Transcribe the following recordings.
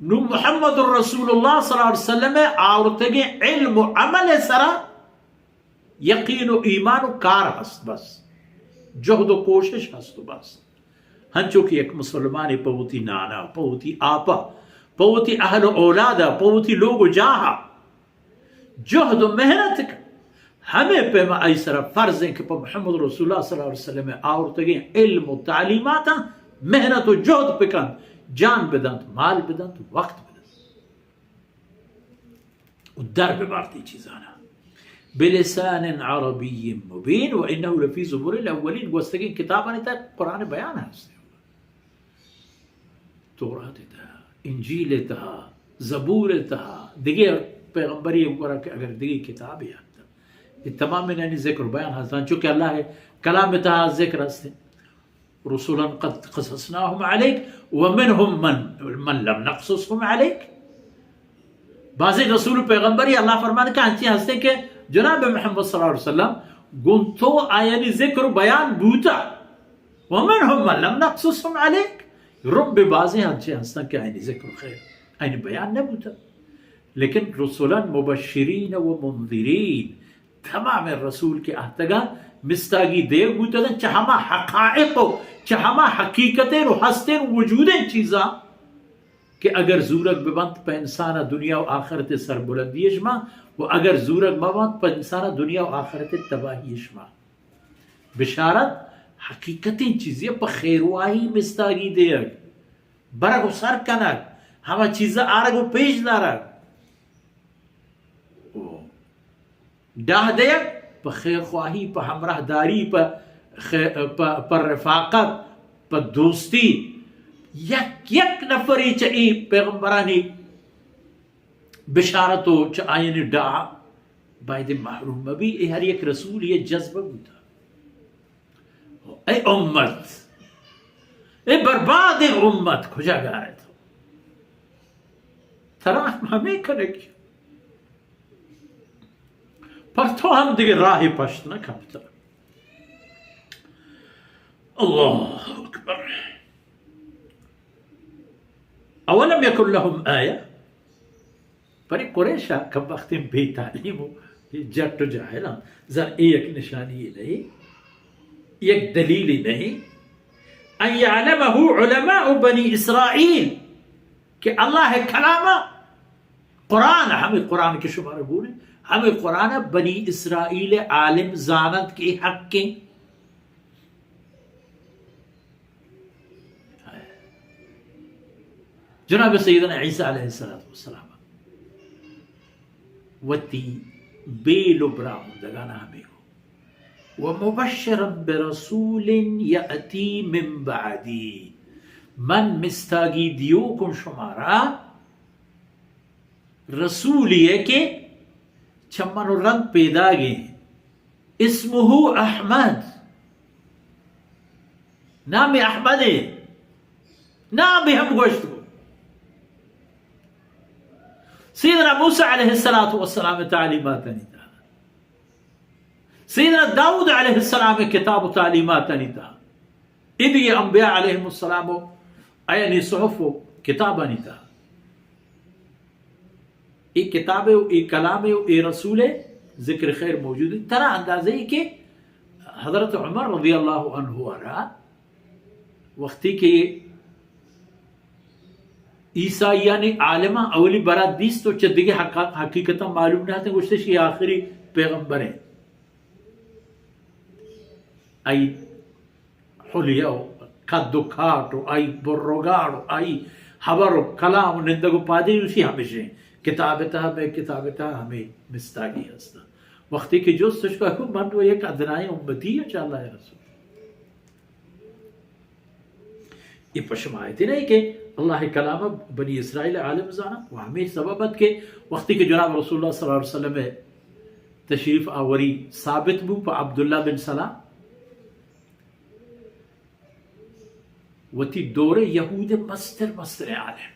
نو محمد رسول الله صلی الله علیه وسلم آورتگی علم و عمل سرا یقین و ایمان و کار هست، بس جهد و کوشش هست و بس. ہنچو کہ ایک مسلمانی پوتی نانا، پوتی آپا، پوتی اہل و اولادا، پوتی لوگ و جاہا جہد و محنت کا ہمیں پیما ایسرا فرض ہے کہ محمد رسول اللہ صلی اللہ علیہ وسلم آورتگی علم و تعلیمات محنت و جہد پکن، جان بدن، مال بدن، وقت بدن و در ببارتی چیزانا بلسان عربی مبین و انہو لفی زبور الاولین. گوستگی کتابانی تا قرآن بیان ہے، تورات تھا، انجیل تھا، زبور تھا، دیگر پیغمبری اگر دیگر کتاب ہے یہ تمام یعنی ذکر بیان ہستان، چونکہ اللہ ہے کلام تھا ذکر ہستے رسولا قد قصصناهم علیک ومنهم من لم نقصصهم علیک. بعضی رسول پیغمبری اللہ فرمانے کا ہنچی ہستے کہ جناب محمد صلی اللہ علیہ وسلم گنتو آیانی ذکر بیان بوتا ومنهم من لم نقصصهم علیک. رب بعضی ہنچی ہستا کہ آیانی ذکر خیر آیانی بیان نبوتا، لیکن رسولا مبشرین و منذرین تمام رسول کے احتگا مستاگی دیر بوتا دن چہما حقائق چہما حقیقتیں و ہستیں وجودیں چیزاں کہ اگر زورک ببند پہ انسانا دنیا و آخرت سر بلندی اجما و اگر زورک ببند پہ انسانا دنیا و آخرت تباہی اجما. بشارت حقیقتیں چیزیں پہ خیرواہی مستاگی دیر برگو سر کنک ہما چیزیں آرگو پیش دارک ڈاہ دیر پہ خیر خواہی، پہ ہمراہ داری، پہ رفاقت، پہ دوستی یک یک نفری چاہی پیغمبرانی بشارتو چاہیے ڈاہ باید محروم بھی. ہر یک رسول یہ جذبہ ہوتا اے امت، اے برباد امت کھجا گائے تو تراہم ہمیں کرے گی پر تو ہم دیگر راہ پشت نہ کھپتا. اللہ اکبر. اولم یکن لهم آیہ پر قریشہ کب وقت بے تعلیم ہو جٹ جاہلان ذرا ایک نشانی نہیں، ایک دلیل نہیں. ان یعلمہ علماء بنی اسرائیل کہ اللہ کلام قرآن، ہمیں قرآن کے شمار بولیں، ہمیں قرآن بنی اسرائیل عالم زانت کے حق کے جناب سیدنا عیسیٰ علیہ السلام وتی بیل براہم دگانا ہمیں ہو ومبشرا برسول یأتی من بعدی، من مستاگی دیو کن شمارا رسول یہ کہ چمن و رنگ پیدا گئے اسمہ احمد، نام احمد ہے، نام ہم گوشت کو. سیدنا موسیٰ علیہ السلام تعلیمات نہیں تھا، سیدنا داؤد علیہ السلام کتاب و تعلیمات نہیں تھا، ادھ یہ انبیاء علیہ السلام یعنی صحف و کتاب نہیں تھا. ایک کتاب ہے، ایک کلام ہے، ایک رسول ہے، ذکر خیر موجود ہے. طرح اندازہ ہے کہ حضرت عمر رضی اللہ عنہ آرہا وقتی کہ عیسائیانی عالمہ اولی برات دیست تو چدگی حقیقتا معلوم نہ آتے گوشتش یہ آخری پیغمبر ہیں. آئی حلیو کدو کھاٹو، آئی بروگاڑو، آئی حبرو کلام نندگو پادی اسی ہمیشہ ہیں. کتابتا ہمیں مستاگی ہستا وقتی کہ جو سچ کا حکم بند وہ ایک ادنائی امتی ہے چاہ اللہ رسول. یہ پشمایتی نہیں کہ اللہ کلام بنی اسرائیل عالم زانا وہ ہمیں سببت کے وقتی کہ جناب رسول اللہ صلی اللہ علیہ وسلم تشریف آوری ثابت بو پا عبداللہ بن سلام وتی دور یہود مستر عالم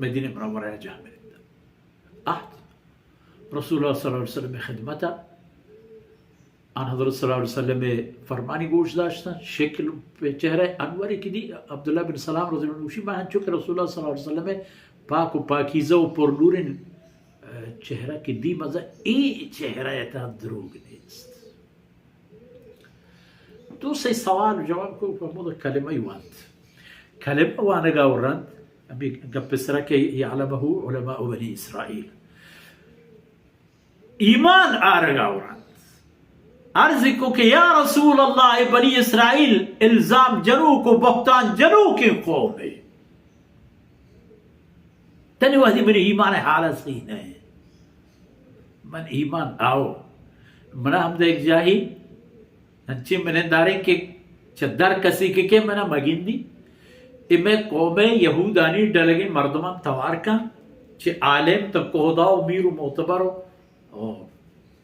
مدینہ منورہ جہاں میں رہتا رسول اللہ صلی اللہ علیہ وسلم خدمتا آن حضرت صلی اللہ علیہ وسلم فرمانی گوش داشتن شکل پہ چہرہ انوری کی دی عبداللہ بن سلام رضی اللہ عنہ نوشی ماہن چکر رسول اللہ صلی اللہ علیہ وسلم پاک و پاکیزہ و پر نورن چہرہ کی دی مزہ ای چہرہ ایتا دروگ نیست تو سی سوال جواب کو فرمود کلمہ یوانت کلمہ وانگا ورند ابھی گپ سرہ کہ یعلمہ علماء بنی اسرائیل ایمان آرگا ورند عرض کو کہ یا رسول اللہ بنی اسرائیل الزام جنو کو بہتان جنو کی قوم ہے تنی وحدی میری ایمان حالت صحیح نہیں من ایمان آؤ منا ہم دیکھ جاہی انچی منہ داریں کہ چدر کسی کے منا مگین دی میں قوم یہودانی ڈلگین مردمان توار کا چھ عالم تب کوہدا و میر و معتبر و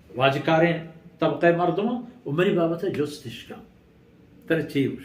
واجکاریں طبقہ مردمان و میری بابت ہے جستش کا ترچیب